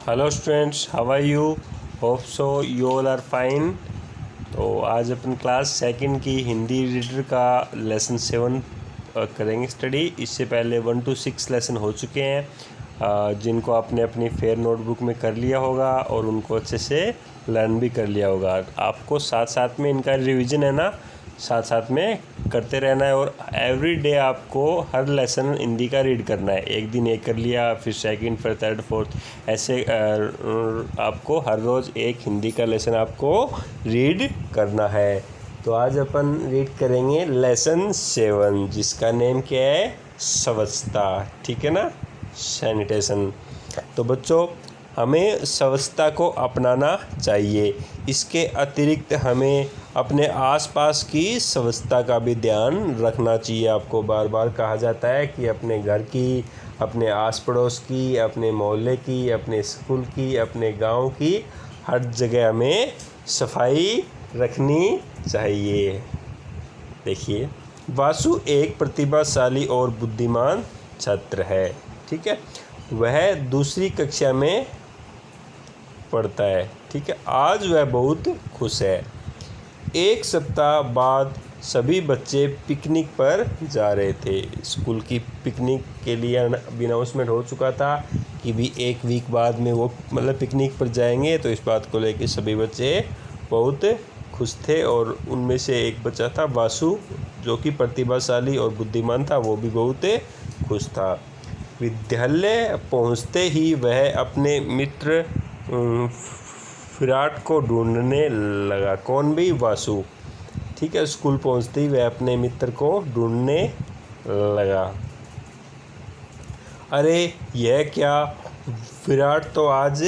Hello students, how are you? Hope so you all are fine. तो आज अपन class second की Hindi reader का lesson 7 करेंगे स्टडी। इससे पहले 1 to 6 लेसन हो चुके हैं, जिनको आपने अपनी फेयर नोटबुक में कर लिया होगा और उनको अच्छे से लर्न भी कर लिया होगा। आपको साथ साथ में इनका रिवीजन है ना, साथ साथ में करते रहना है। और एवरी डे आपको हर लेसन हिंदी का रीड करना है। एक दिन एक कर लिया, फिर सेकंड, फिर थर्ड, फोर्थ, ऐसे आपको हर रोज़ एक हिंदी का लेसन आपको रीड करना है। तो आज अपन रीड करेंगे लेसन 7, जिसका नेम क्या है? स्वच्छता। ठीक है ना, सैनिटेशन। तो बच्चों, हमें स्वच्छता को अपनाना चाहिए। इसके अतिरिक्त हमें अपने आसपास की स्वच्छता का भी ध्यान रखना चाहिए। आपको बार बार कहा जाता है कि अपने घर की, अपने आस पड़ोस की, अपने मोहल्ले की, अपने स्कूल की, अपने गांव की, हर जगह हमें सफाई रखनी चाहिए। देखिए, वासु एक प्रतिभाशाली और बुद्धिमान छात्र है। ठीक है, वह दूसरी कक्षा में पढ़ता है। ठीक है, आज वह बहुत खुश है। एक सप्ताह बाद सभी बच्चे पिकनिक पर जा रहे थे। स्कूल की पिकनिक के लिए अभी अनाउंसमेंट हो चुका था कि भी एक वीक बाद में वो पिकनिक पर जाएंगे। तो इस बात को लेकर सभी बच्चे बहुत खुश थे। और उनमें से एक बच्चा था वासु, जो कि प्रतिभाशाली और बुद्धिमान था। वो भी बहुत खुश था। विद्यालय पहुंचते ही वह अपने मित्र विराट को ढूंढने लगा। कौन भी? वासु। ठीक है, स्कूल पहुंचते ही वह अपने मित्र को ढूंढने लगा। अरे यह क्या, विराट तो आज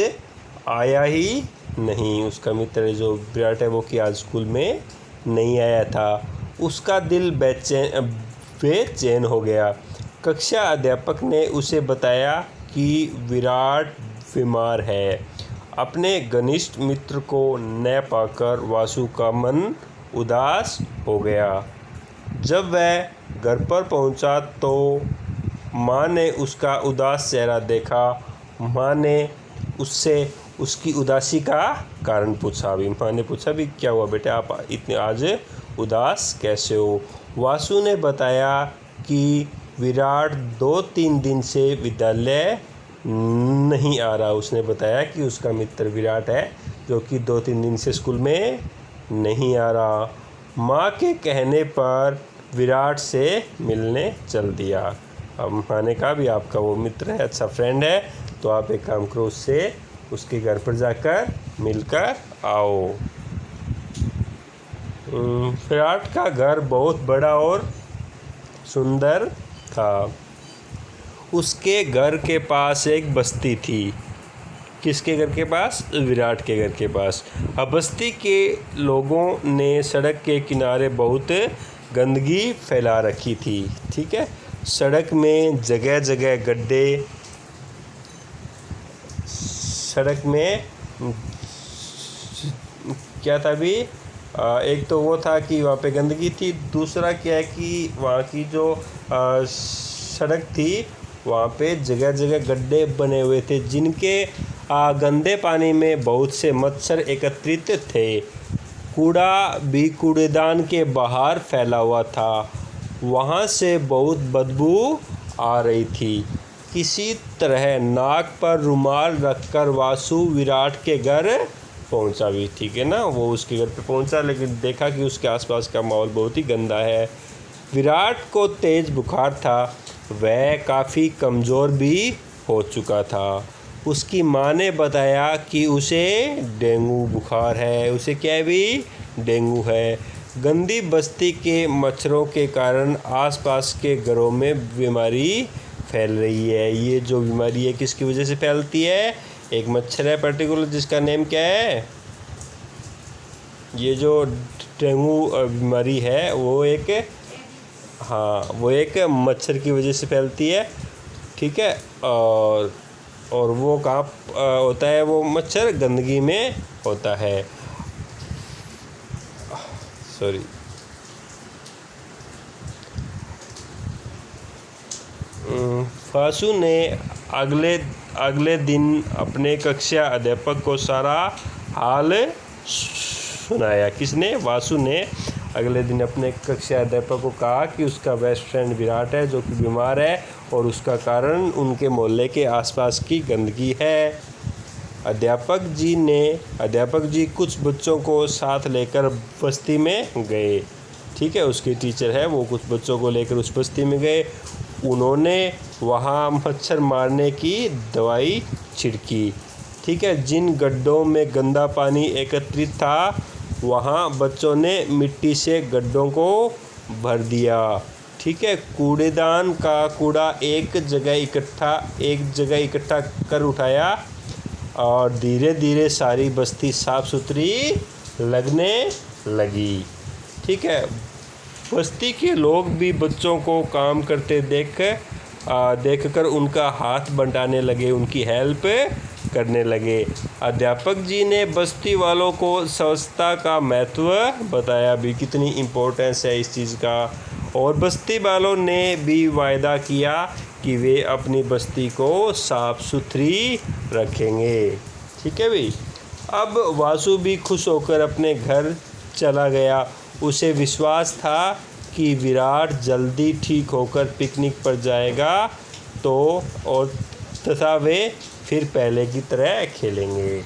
आया ही नहीं। उसका मित्र जो विराट है वो कि आज स्कूल में नहीं आया था। उसका दिल बेचैन हो गया। कक्षा अध्यापक ने उसे बताया कि विराट बीमार है। अपने घनिष्ठ मित्र को न पाकर वासु का मन उदास हो गया। जब वह घर पर पहुंचा तो माँ ने उसका उदास चेहरा देखा। माँ ने उससे उसकी उदासी का कारण पूछा। भी माँ ने पूछा, भी क्या हुआ बेटे, आप इतने आज उदास कैसे हो? वासु ने बताया कि विराट 2-3 दिन से विद्यालय नहीं आ रहा। उसने बताया कि उसका मित्र विराट है जो कि 2-3 दिन से स्कूल में नहीं आ रहा। माँ के कहने पर विराट से मिलने चल दिया। अब माँ ने कहा, भी आपका वो मित्र है, अच्छा फ्रेंड है, तो आप एक काम करो, उससे उसके घर पर जाकर मिलकर आओ। विराट का घर बहुत बड़ा और सुंदर था। उसके घर के पास एक बस्ती थी। किसके घर के पास? विराट के घर के पास। अब बस्ती के लोगों ने सड़क के किनारे बहुत गंदगी फैला रखी थी। ठीक है, सड़क में जगह जगह गड्ढे। सड़क में क्या था भी, एक तो वो था कि वहाँ पे गंदगी थी। दूसरा क्या है कि वहाँ की जो सड़क थी वहाँ पे जगह जगह गड्ढे बने हुए थे, जिनके गंदे पानी में बहुत से मच्छर एकत्रित थे। कूड़ा भी कूड़ेदान के बाहर फैला हुआ था। वहाँ से बहुत बदबू आ रही थी। किसी तरह नाक पर रुमाल रखकर वासु विराट के घर पहुँचा भी। ठीक है ना, वो उसके घर पे पहुँचा, लेकिन देखा कि उसके आसपास का माहौल बहुत ही गंदा है। विराट को तेज़ बुखार था। वह काफ़ी कमज़ोर भी हो चुका था। उसकी माँ ने बताया कि उसे डेंगू बुखार है। उसे क्या भी? डेंगू है। गंदी बस्ती के मच्छरों के कारण आसपास के घरों में बीमारी फैल रही है। ये जो बीमारी है किसकी वजह से फैलती है? एक मच्छर है पर्टिकुलर, जिसका नेम क्या है? ये जो डेंगू बीमारी है वो एक मच्छर की वजह से फैलती है। ठीक है, और वो कहाँ होता है? वो मच्छर गंदगी में होता है। सॉरी, वासु ने अगले दिन अपने कक्षा अध्यापक को सारा हाल सुनाया। किसने? वासु ने अगले दिन अपने कक्षा अध्यापक को कहा कि उसका बेस्ट फ्रेंड विराट है जो कि बीमार है और उसका कारण उनके मोहल्ले के आसपास की गंदगी है। अध्यापक जी कुछ बच्चों को साथ लेकर बस्ती में गए। ठीक है, उसके टीचर है वो कुछ बच्चों को लेकर उस बस्ती में गए। उन्होंने वहाँ मच्छर मारने की दवाई छिड़की। ठीक है, जिन गड्ढों में गंदा पानी एकत्रित था वहाँ बच्चों ने मिट्टी से गड्ढों को भर दिया। ठीक है, कूड़ेदान का कूड़ा एक जगह इकट्ठा कर उठाया और धीरे धीरे सारी बस्ती साफ सुथरी लगने लगी। ठीक है, बस्ती के लोग भी बच्चों को काम करते देखकर उनका हाथ बंटाने लगे, उनकी हेल्प करने लगे। अध्यापक जी ने बस्ती वालों को स्वच्छता का महत्व बताया भी, कितनी इम्पोर्टेंस है इस चीज़ का। और बस्ती वालों ने भी वायदा किया कि वे अपनी बस्ती को साफ सुथरी रखेंगे। ठीक है भाई। अब वासु भी खुश होकर अपने घर चला गया। उसे विश्वास था कि विराट जल्दी ठीक होकर पिकनिक पर जाएगा तथा वे फिर पहले की तरह खेलेंगे।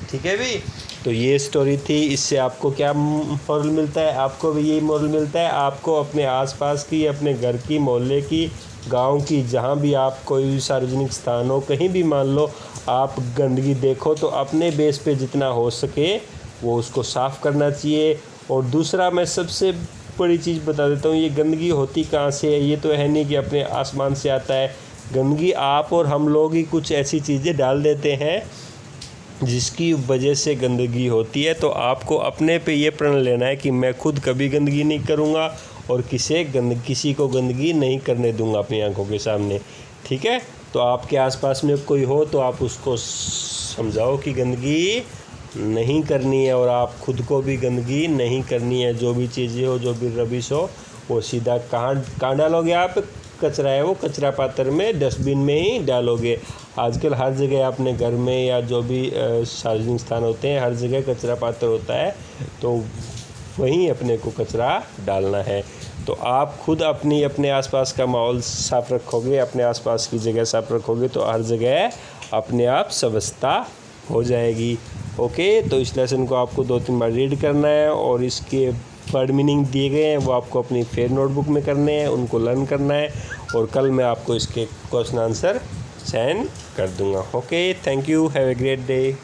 ठीक है भी। तो ये स्टोरी थी। इससे आपको क्या मॉरल मिलता है? आपको भी यही मॉरल मिलता है। आपको अपने आसपास की, अपने घर की, मोहल्ले की, गांव की, जहां भी आप कोई भी सार्वजनिक स्थान हो, कहीं भी मान लो आप गंदगी देखो तो अपने बेस पे जितना हो सके वो उसको साफ़ करना चाहिए। और दूसरा मैं सबसे बड़ी चीज़ बता देता हूँ, ये गंदगी होती कहाँ से है? ये तो है नहीं कि अपने आसमान से आता है। गंदगी आप और हम लोग ही कुछ ऐसी चीज़ें डाल देते हैं जिसकी वजह से गंदगी होती है। तो आपको अपने पे ये प्रण लेना है कि मैं खुद कभी गंदगी नहीं करूँगा और किसी को गंदगी नहीं करने दूंगा अपनी आंखों के सामने। ठीक है, तो आपके आसपास में कोई हो तो आप उसको समझाओ कि गंदगी नहीं करनी है और आप खुद को भी गंदगी नहीं करनी है। जो भी चीज़ें हो, जो भी रबिश हो, वो सीधा कहाँ डालोगे आप? कचरा है वो कचरा पात्र में, डस्टबिन में ही डालोगे। आजकल हर जगह अपने घर में या जो भी सार्वजनिक स्थान होते हैं हर जगह कचरा पात्र होता है, तो वहीं अपने को कचरा डालना है। तो आप खुद अपने आसपास का माहौल साफ़ रखोगे, अपने आसपास की जगह साफ़ रखोगे तो हर जगह अपने आप स्वच्छता हो जाएगी। ओके, तो इस लेसन को आपको 2-3 बार रीड करना है और इसके वर्ड मीनिंग दिए गए हैं वो आपको अपनी फेयर नोटबुक में करने हैं, उनको लर्न करना है और कल मैं आपको इसके क्वेश्चन आंसर सेंड कर दूंगा। Okay, thank you, have a great day.